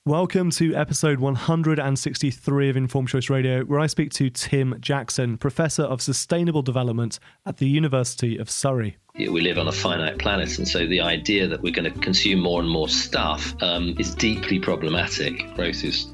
Welcome to episode 163 of Informed Choice Radio, where I speak to Tim Jackson, Professor of Sustainable Development at the University of Surrey. We live on a finite planet, and so the idea that we're going to consume more and more stuff is deeply problematic. Growth is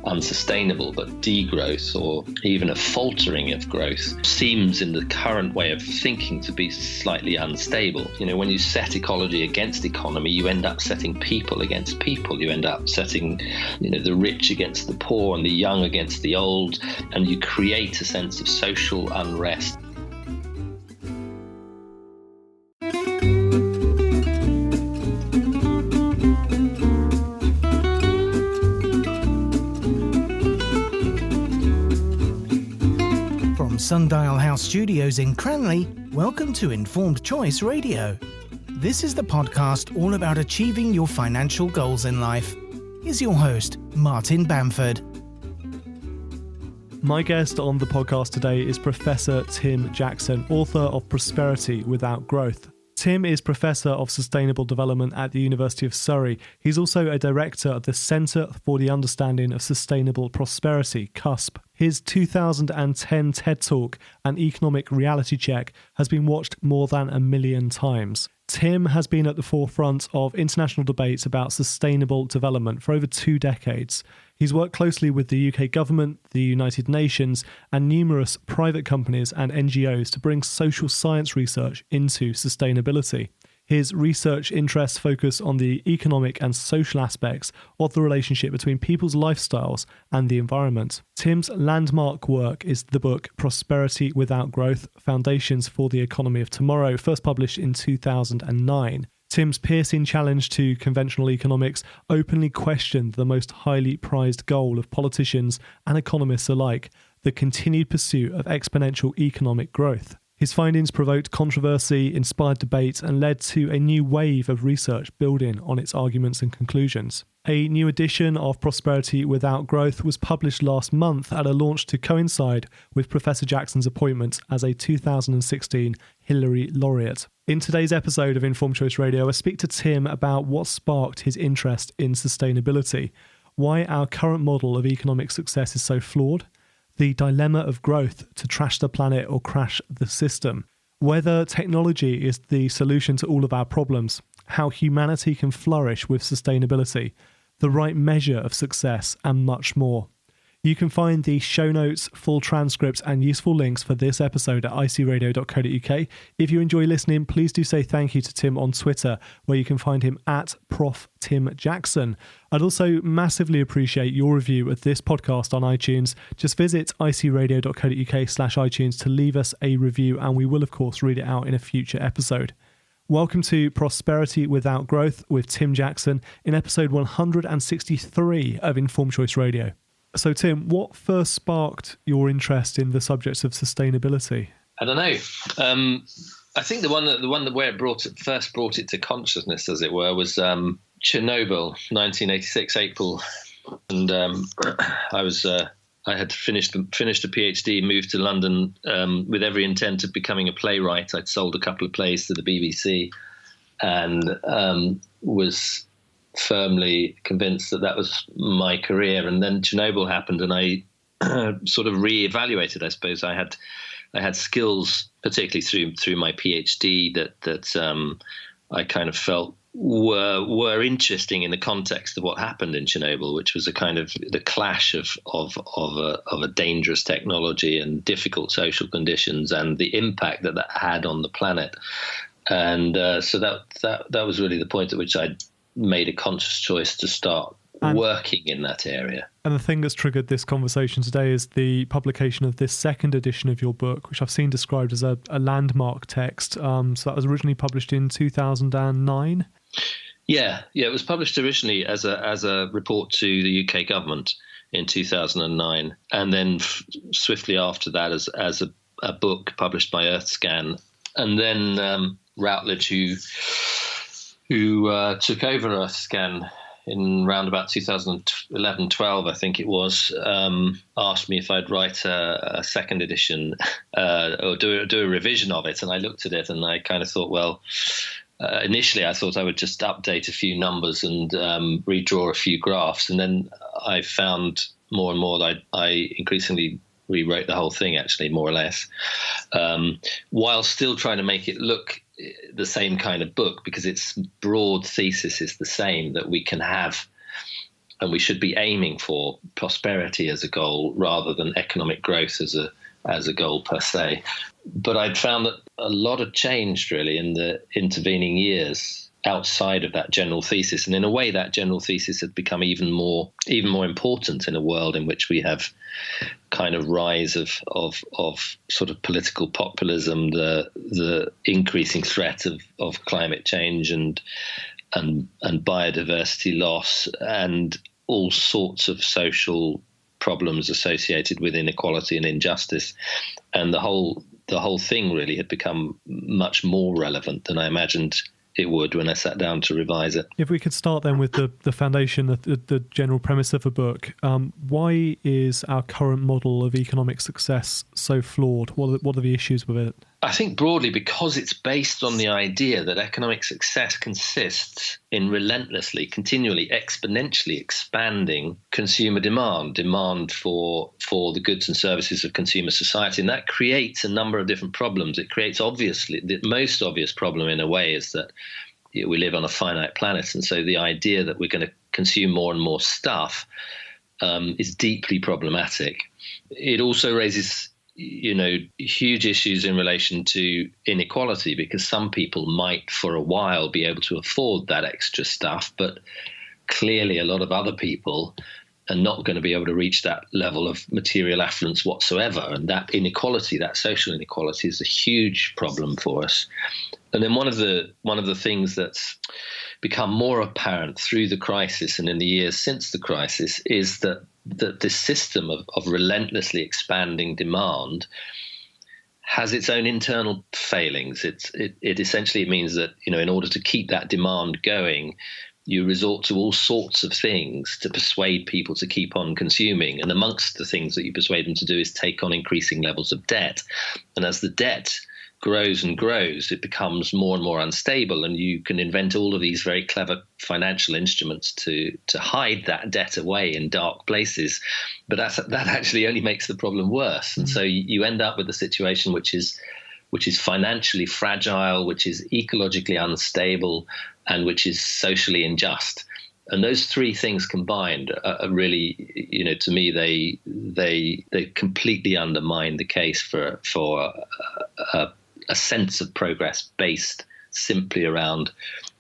unsustainable, but degrowth or even a faltering of growth seems in the current way of thinking to be slightly unstable. You know, when you set ecology against economy, you end up setting people against people. You end up setting, the rich against the poor and the young against the old, and you create a sense of social unrest. Sundial House Studios in Cranley, welcome to Informed Choice Radio. This is the podcast all about achieving your financial goals in life. Here's your host, Martin Bamford. My guest on the podcast today is Professor Tim Jackson, author of Prosperity Without Growth. Tim is Professor of Sustainable Development at the University of Surrey. He's also a director of the Centre for the Understanding of Sustainable Prosperity, CUSP. His 2010 TED Talk, An Economic Reality Check, has been watched more than 1 million times. Tim has been at the forefront of international debates about sustainable development for over 2 decades. He's worked closely with the UK government, the United Nations, and numerous private companies and NGOs to bring social science research into sustainability. His research interests focus on the economic and social aspects of the relationship between people's lifestyles and the environment. Tim's landmark work is the book Prosperity Without Growth: Foundations for the Economy of Tomorrow, first published in 2009. Tim's piercing challenge to conventional economics openly questioned the most highly prized goal of politicians and economists alike, the continued pursuit of exponential economic growth. His findings provoked controversy, inspired debate, and led to a new wave of research building on its arguments and conclusions. A new edition of Prosperity Without Growth was published last month at a launch to coincide with Professor Jackson's appointment as a 2016 Hillary Laureate. In today's episode of Informed Choice Radio, I speak to Tim about what sparked his interest in sustainability, why our current model of economic success is so flawed, the dilemma of growth to trash the planet or crash the system, whether technology is the solution to all of our problems, how humanity can flourish with sustainability, the right measure of success, and much more. You can find the show notes, full transcripts, and useful links for this episode at icradio.co.uk. If you enjoy listening, please do say thank you to Tim on Twitter, where you can find him at Prof. Tim Jackson. I'd also massively appreciate your review of this podcast on iTunes. Just visit icradio.co.uk/iTunes to leave us a review, and we will, of course, read it out in a future episode. Welcome to Prosperity Without Growth with Tim Jackson in episode 163 of Informed Choice Radio. So, Tim, what first sparked your interest in the subjects of sustainability? I don't know. I think the one that where it first brought it to consciousness, as it were, was Chernobyl, 1986 April, and I had finished a PhD, moved to London with every intent of becoming a playwright. I'd sold a couple of plays to the BBC, and was firmly convinced that was my career. And then Chernobyl happened, and I sort of re-evaluated. I suppose I had skills, particularly through my PhD, that I kind of felt were interesting in the context of what happened in Chernobyl, which was a kind of the clash of a dangerous technology and difficult social conditions, and the impact that had on the planet. And so that was really the point at which I made a conscious choice to start working in that area. And the thing that's triggered this conversation today is the publication of this second edition of your book, which I've seen described as a landmark text. So that was originally published in 2009. Yeah, it was published originally as a report to the UK government in 2009, and then swiftly after that as a book published by Earthscan, and then Routledge, who took over Earthscan in round about 2011-12, I think it was, asked me if I'd write a second edition or do a revision of it. And I looked at it and I kind of thought, well, initially I thought I would just update a few numbers and redraw a few graphs, and then I found more and more that I increasingly rewrote the whole thing, actually, more or less, while still trying to make it look the same kind of book, because its broad thesis is the same, that we can have and we should be aiming for prosperity as a goal rather than economic growth as a goal per se. But I'd found that a lot had changed really in the intervening years outside of that general thesis. And in a way, that general thesis had become even more important in a world in which we have kind of rise of sort of political populism, the increasing threat of climate change and biodiversity loss, and all sorts of social problems associated with inequality and injustice. And the whole thing really had become much more relevant than I imagined it would when I sat down to revise it. If we could start then with the foundation, the general premise of the book, why is our current model of economic success so flawed? What are the issues with it? I think broadly because it's based on the idea that economic success consists in relentlessly, continually, exponentially expanding consumer demand for the goods and services of consumer society. And that creates a number of different problems. It creates, obviously, the most obvious problem in a way is that we live on a finite planet. And so the idea that we're going to consume more and more stuff is deeply problematic. It also raises huge issues in relation to inequality, because some people might for a while be able to afford that extra stuff, but clearly a lot of other people are not going to be able to reach that level of material affluence whatsoever. And that inequality, that social inequality, is a huge problem for us. And then one of the things that's become more apparent through the crisis and in the years since the crisis is that this system of relentlessly expanding demand has its own internal failings. It essentially means that, in order to keep that demand going, you resort to all sorts of things to persuade people to keep on consuming. And amongst the things that you persuade them to do is take on increasing levels of debt. And as the debt grows and grows, it becomes more and more unstable, and you can invent all of these very clever financial instruments to hide that debt away in dark places. But that actually only makes the problem worse. And so you end up with a situation which is financially fragile, which is ecologically unstable, and which is socially unjust. And those three things combined are really, to me, they completely undermine the case for a sense of progress based simply around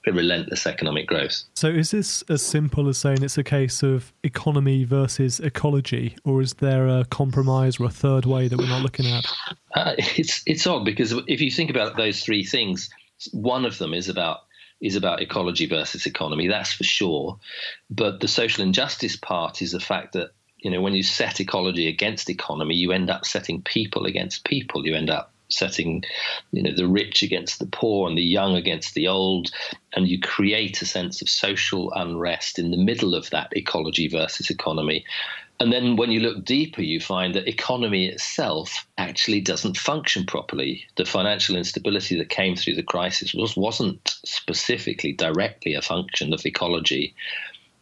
relentless economic growth. So is this as simple as saying it's a case of economy versus ecology, or is there a compromise or a third way that we're not looking at? It's odd, because if you think about those three things, one of them is about ecology versus economy, that's for sure. But the social injustice part is the fact that, when you set ecology against economy, you end up setting people against people. You end up setting, the rich against the poor and the young against the old, and you create a sense of social unrest in the middle of that ecology versus economy. And then when you look deeper, you find that economy itself actually doesn't function properly. The financial instability that came through the crisis wasn't specifically directly a function of ecology.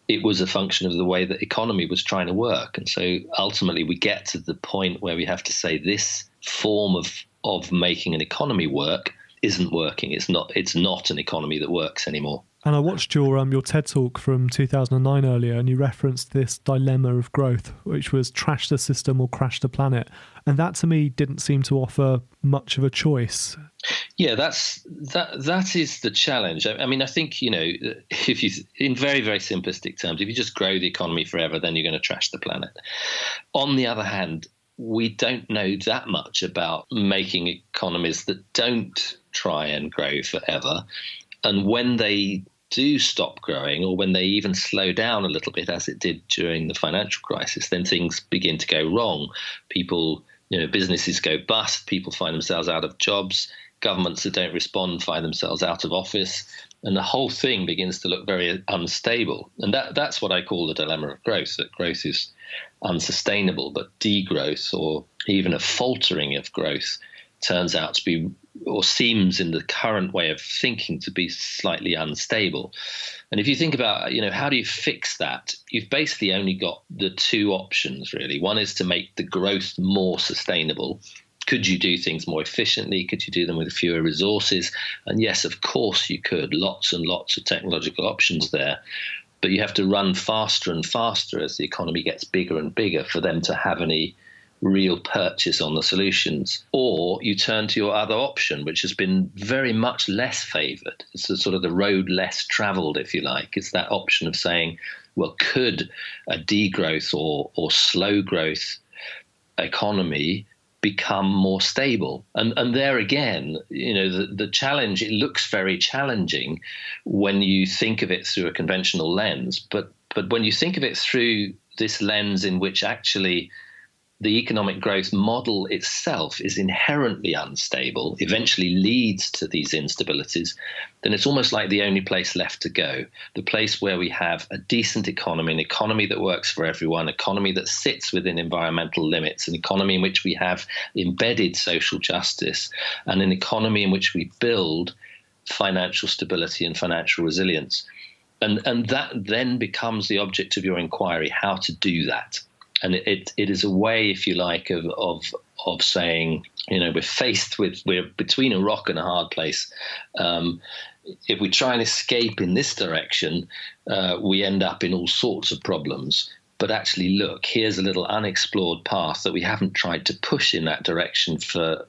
It was a function of the way that economy was trying to work. And so ultimately we get to the point where we have to say this form of making an economy work isn't working. It's not an economy that works anymore. And I watched your TED Talk from 2009 earlier, and you referenced this dilemma of growth, which was trash the system or crash the planet. And that to me didn't seem to offer much of a choice. Yeah, that is the challenge. I mean, I think, if you, in very, very simplistic terms, if you just grow the economy forever, then you're going to trash the planet. On the other hand, we don't know that much about making economies that don't try and grow forever. And when they do stop growing, or when they even slow down a little bit, as it did during the financial crisis, then things begin to go wrong. People, businesses go bust, people find themselves out of jobs, governments that don't respond find themselves out of office, and the whole thing begins to look very unstable. And that's what I call the dilemma of growth, that growth is unsustainable, but degrowth or even a faltering of growth turns out to be or seems in the current way of thinking to be slightly unstable. And if you think about, how do you fix that? You've basically only got the two options, really. One is to make the growth more sustainable. Could you do things more efficiently? Could you do them with fewer resources? And yes, of course you could. Lots and lots of technological options there. But you have to run faster and faster as the economy gets bigger and bigger for them to have any real purchase on the solutions. Or you turn to your other option, which has been very much less favoured. It's the sort of the road less travelled, if you like. It's that option of saying, well, could a degrowth or slow growth economy become more stable? And there again, the challenge, it looks very challenging when you think of it through a conventional lens. But when you think of it through this lens in which actually the economic growth model itself is inherently unstable, eventually leads to these instabilities, then it's almost like the only place left to go, the place where we have a decent economy, an economy that works for everyone, an economy that sits within environmental limits, an economy in which we have embedded social justice, and an economy in which we build financial stability and financial resilience. And that then becomes the object of your inquiry, how to do that. And it is a way, if you like, of saying, we're between a rock and a hard place. If we try and escape in this direction, we end up in all sorts of problems. But actually, look, here's a little unexplored path that we haven't tried to push in that direction for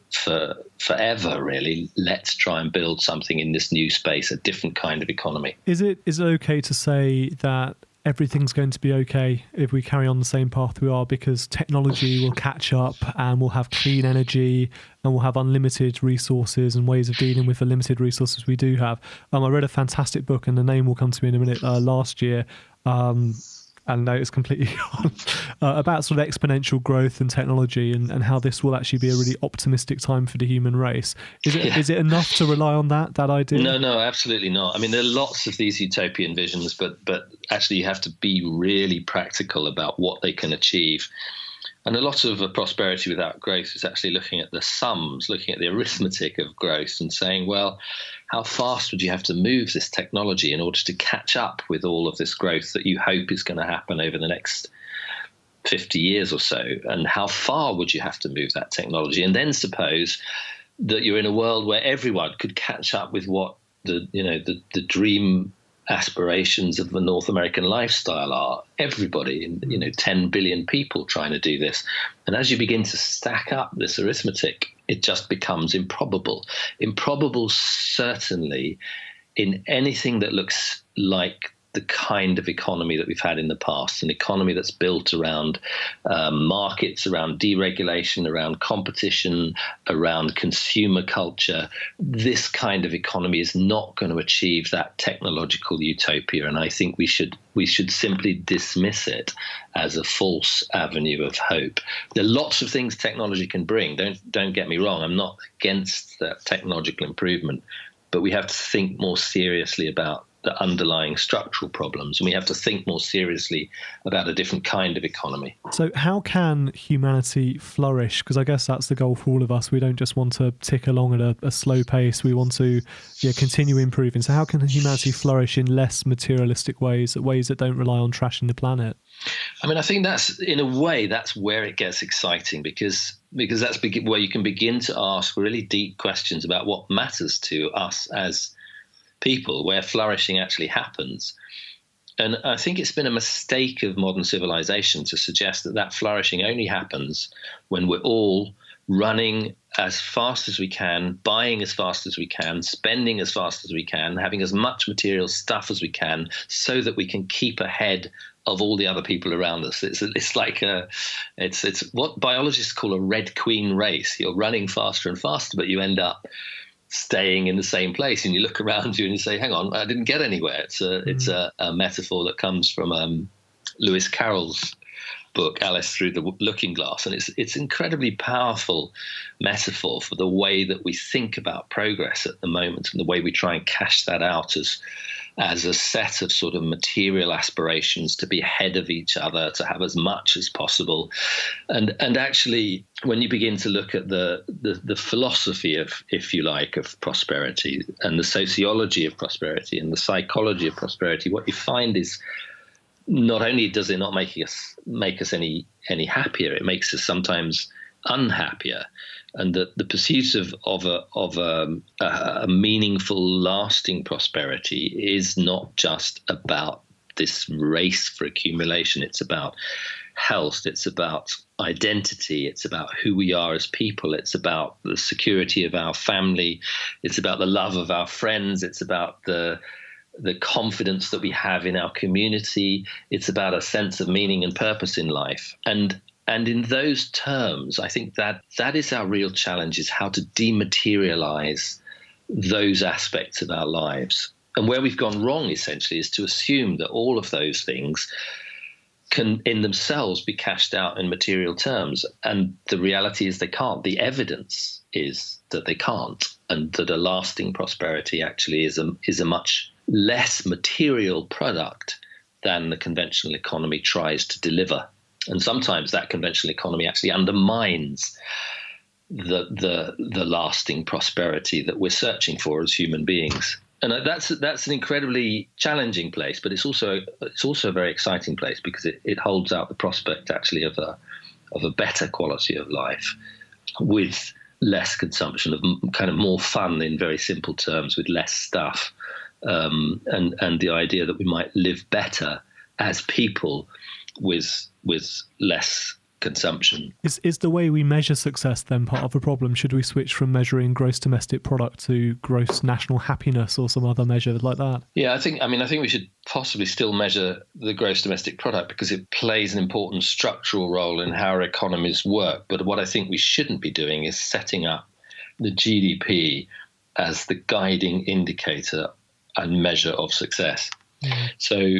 forever, really. Let's try and build something in this new space, a different kind of economy. Is it okay to say that everything's going to be okay if we carry on the same path we are, because technology will catch up and we'll have clean energy and we'll have unlimited resources and ways of dealing with the limited resources we do have? I read a fantastic book, and the name will come to me in a minute, last year, and no, it's completely gone, about sort of exponential growth and technology and how this will actually be a really optimistic time for the human race. Is it enough to rely on that idea? No, absolutely not. There are lots of these utopian visions, but actually you have to be really practical about what they can achieve. And a lot of prosperity without growth is actually looking at the sums, looking at the arithmetic of growth and saying, well, how fast would you have to move this technology in order to catch up with all of this growth that you hope is going to happen over the next 50 years or so? And how far would you have to move that technology? And then suppose that you're in a world where everyone could catch up with what the dream aspirations of the North American lifestyle are. Everybody, 10 billion people trying to do this. And as you begin to stack up this arithmetic, it just becomes improbable. Improbable, certainly, in anything that looks like the kind of economy that we've had in the past, an economy that's built around markets, around deregulation, around competition, around consumer culture. This kind of economy is not going to achieve that technological utopia, and I think we should simply dismiss it as a false avenue of hope. There are lots of things technology can bring. Don't get me wrong. I'm not against that technological improvement, but we have to think more seriously about the underlying structural problems, and we have to think more seriously about a different kind of economy. So how can humanity flourish? Because I guess that's the goal for all of us. We don't just want to tick along at a slow pace. We want to continue improving. So how can humanity flourish in less materialistic ways that don't rely on trashing the planet? I think that's, in a way, that's where it gets exciting, because that's where you can begin to ask really deep questions about what matters to us as people, where flourishing actually happens. And I think it's been a mistake of modern civilization to suggest that flourishing only happens when we're all running as fast as we can, buying as fast as we can, spending as fast as we can, having as much material stuff as we can, so that we can keep ahead of all the other people around us. It's like it's what biologists call a Red Queen race. You're running faster and faster, but you end up staying in the same place, and you look around you and you say, hang on, I didn't get anywhere. It's a metaphor that comes from Lewis Carroll's book, Alice Through the Looking Glass. And it's incredibly powerful metaphor for the way that we think about progress at the moment, and the way we try and cash that out as a set of sort of material aspirations to be ahead of each other, to have as much as possible. And actually, when you begin to look at the philosophy of, if you like, of prosperity, and the sociology of prosperity and the psychology of prosperity, what you find is not only does it not make us any happier, it makes us sometimes unhappier. And the pursuit of a meaningful, lasting prosperity is not just about this race for accumulation. It's about health. It's about identity. It's about who we are as people. It's about the security of our family. It's about the love of our friends. It's about the confidence that we have in our community. It's about a sense of meaning and purpose in life. And in those terms, I think that is our real challenge, is how to dematerialize those aspects of our lives. And where we've gone wrong, essentially, is to assume that all of those things can in themselves be cashed out in material terms. And the reality is they can't. The evidence is that they can't, and that a lasting prosperity actually is a much less material product than the conventional economy tries to deliver. And sometimes that conventional economy actually undermines the lasting prosperity that we're searching for as human beings. And that's an incredibly challenging place, but it's also a very exciting place, because it holds out the prospect actually of a better quality of life, with less consumption, of kind of more fun in very simple terms, with less stuff, and the idea that we might live better as people with less consumption. Is the way we measure success then part of the problem? Should we switch from measuring gross domestic product to gross national happiness or some other measure like that? Yeah, I think we should possibly still measure the gross domestic product, because it plays an important structural role in how our economies work. But what I think we shouldn't be doing is setting up the GDP as the guiding indicator and measure of success. Mm. So,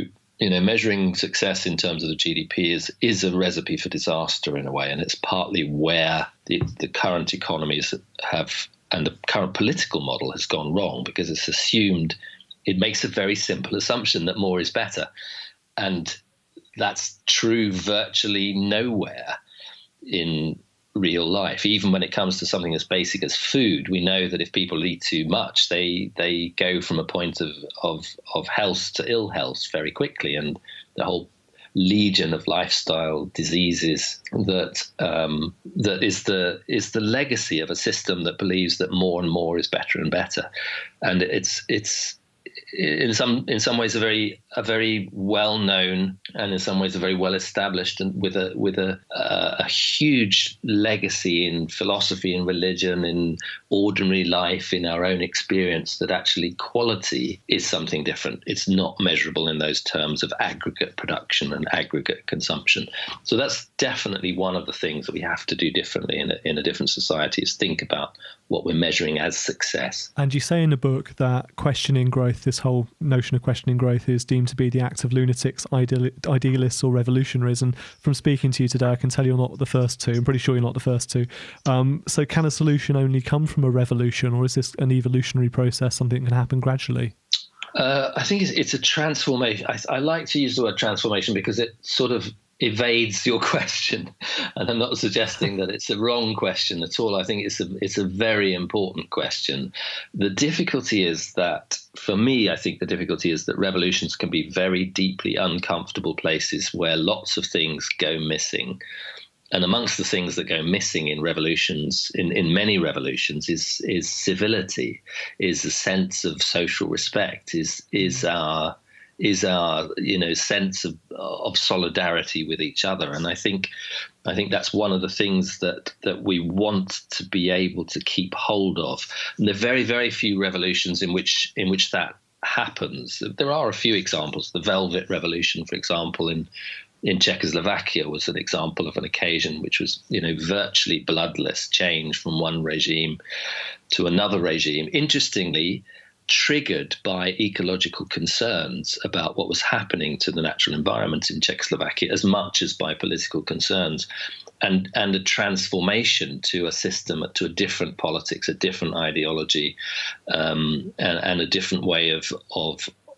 measuring success in terms of the GDP is a recipe for disaster in a way, and it's partly where the current economies have, and the current political model has gone wrong, because it makes a very simple assumption that more is better. And that's true virtually nowhere in real life. Even when it comes to something as basic as food, we know that if people eat too much, they go from a point of health to ill health very quickly, and the whole legion of lifestyle diseases that is the legacy of a system that believes that more and more is better and better. And it's in some ways a very well known, and in some ways a very well established, and with a huge legacy in philosophy and religion, in ordinary life, in our own experience, that actually quality is something different. It's not measurable in those terms of aggregate production and aggregate consumption. So that's definitely one of the things that we have to do differently in a different society, is think about what we're measuring as success. And you say in the book that questioning growth, this whole notion of questioning growth, is deemed to be the act of lunatics, idealists or revolutionaries. And from speaking to you today, I can tell you're not the first two. I'm pretty sure you're not the first two. So can a solution only come from a revolution, or is this an evolutionary process, something that can happen gradually? I think it's a transformation. I like to use the word transformation because it sort of evades your question, and I'm not suggesting that it's a wrong question at all. I think it's a very important question. The difficulty is that, for me, I think the difficulty is that revolutions can be very deeply uncomfortable places where lots of things go missing. And amongst the things that go missing in revolutions, in many revolutions, is civility, is a sense of social respect, is our sense of solidarity with each other. And I think that's one of the things that we want to be able to keep hold of. And there are very, very few revolutions in which that happens. There are a few examples. The Velvet Revolution, for example, in Czechoslovakia was an example of an occasion which was, virtually bloodless change from one regime to another regime. Interestingly, triggered by ecological concerns about what was happening to the natural environment in Czechoslovakia, as much as by political concerns, and a transformation to a system, to a different politics, a different ideology, and a different way of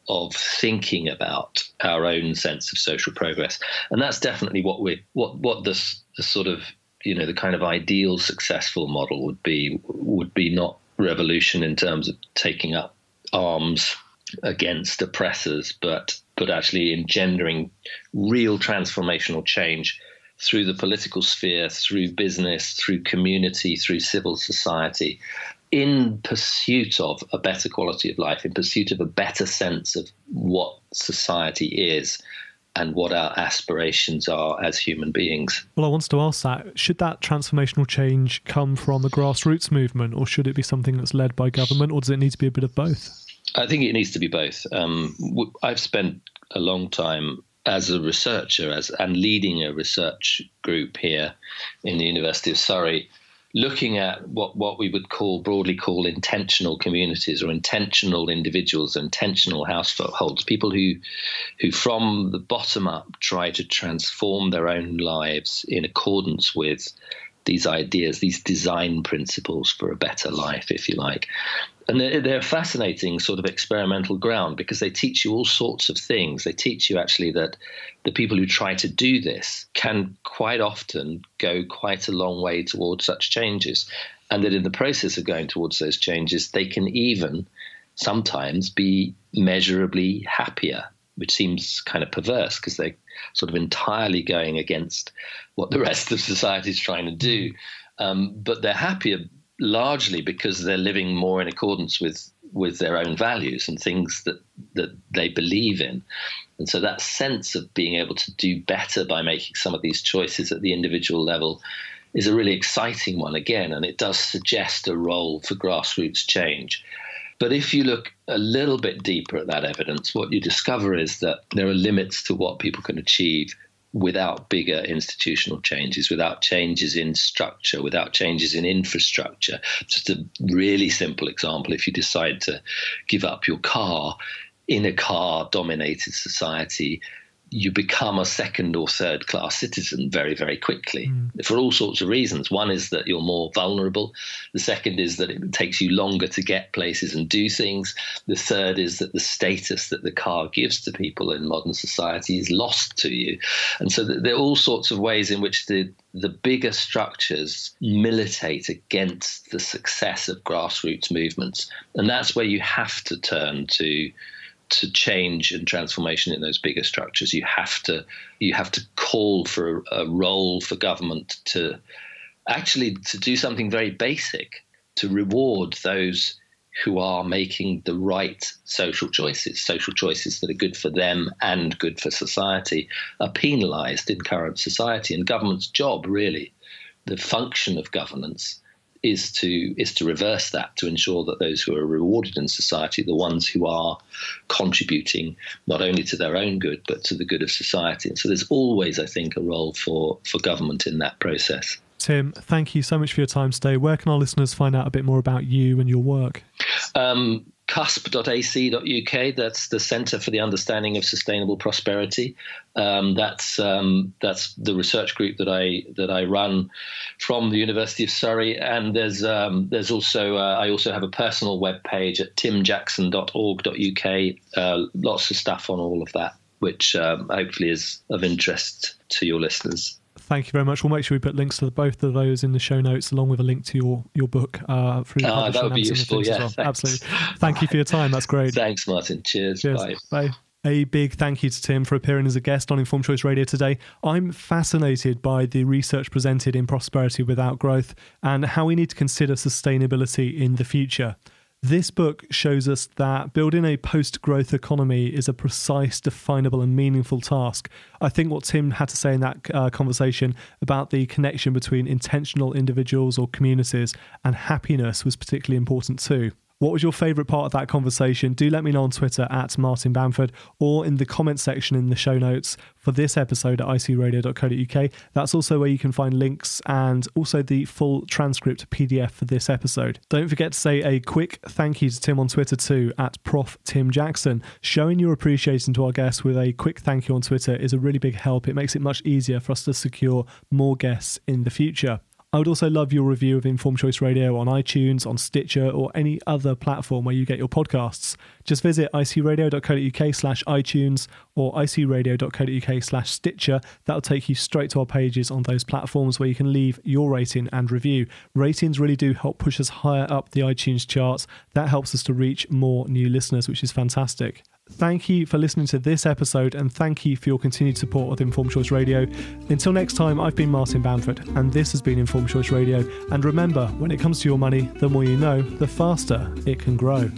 of thinking about our own sense of social progress. And that's definitely what the sort of, the kind of ideal successful model would be not revolution in terms of taking up arms against oppressors, but actually engendering real transformational change through the political sphere, through business, through community, through civil society, in pursuit of a better quality of life, in pursuit of a better sense of what society is and what our aspirations are as human beings. Well, I wanted to ask that. Should that transformational change come from the grassroots movement, or should it be something that's led by government, or does it need to be a bit of both? I think it needs to be both. I've spent a long time as a researcher and leading a research group here in the University of Surrey, looking at what we would broadly call intentional communities or intentional individuals, intentional households, people who from the bottom up try to transform their own lives in accordance with these ideas, these design principles for a better life, if you like. And they're fascinating sort of experimental ground because they teach you all sorts of things. They teach you actually that the people who try to do this can quite often go quite a long way towards such changes, and that in the process of going towards those changes, they can even sometimes be measurably happier, which seems kind of perverse because they're sort of entirely going against what the rest of society is trying to do. But they're happier largely because they're living more in accordance with their own values and things that they believe in. And so that sense of being able to do better by making some of these choices at the individual level is a really exciting one again, and it does suggest a role for grassroots change. But if you look a little bit deeper at that evidence, what you discover is that there are limits to what people can achieve without bigger institutional changes, without changes in structure, without changes in infrastructure. Just a really simple example, if you decide to give up your car in a car-dominated society, you become a second or third class citizen very, very quickly for all sorts of reasons. One is that you're more vulnerable. The second is that it takes you longer to get places and do things. The third is that the status that the car gives to people in modern society is lost to you. And so there are all sorts of ways in which the bigger structures militate against the success of grassroots movements. And that's where you have to turn to change and transformation in those bigger structures. You have to call for a role for government to do something very basic, to reward those who are making the right social choices that are good for them and good for society, are penalized in current society. And government's job, really, the function of governance, is to reverse that, to ensure that those who are rewarded in society, the ones who are contributing not only to their own good, but to the good of society. And so there's always, I think, a role for government in that process. Tim, thank you so much for your time today. Where can our listeners find out a bit more about you and your work? CUSP.ac.uk. That's the Centre for the Understanding of Sustainable Prosperity. That's the research group that I run from the University of Surrey. And there's also I also have a personal web page at timjackson.org.uk. Lots of stuff on all of that, which hopefully is of interest to your listeners. Thank you very much. We'll make sure we put links to both of those in the show notes, along with a link to your book through the that would be useful, yeah. Well. Absolutely. Thank you for your time. That's great. Thanks, Martin. Cheers. Bye. A big thank you to Tim for appearing as a guest on Informed Choice Radio today. I'm fascinated by the research presented in Prosperity Without Growth and how we need to consider sustainability in the future. This book shows us that building a post-growth economy is a precise, definable and meaningful task. I think what Tim had to say in that conversation about the connection between intentional individuals or communities and happiness was particularly important too. What was your favourite part of that conversation? Do let me know on Twitter at Martin Bamford or in the comments section in the show notes for this episode at icradio.co.uk. That's also where you can find links and also the full transcript PDF for this episode. Don't forget to say a quick thank you to Tim on Twitter too, at Prof. Tim Jackson. Showing your appreciation to our guests with a quick thank you on Twitter is a really big help. It makes it much easier for us to secure more guests in the future. I would also love your review of Informed Choice Radio on iTunes, on Stitcher, or any other platform where you get your podcasts. Just visit icradio.co.uk/iTunes or icradio.co.uk/Stitcher. That'll take you straight to our pages on those platforms where you can leave your rating and review. Ratings really do help push us higher up the iTunes charts. That helps us to reach more new listeners, which is fantastic. Thank you for listening to this episode, and thank you for your continued support of Informed Choice Radio. Until next time, I've been Martin Bamford, and this has been Informed Choice Radio. And remember, when it comes to your money, the more you know, the faster it can grow.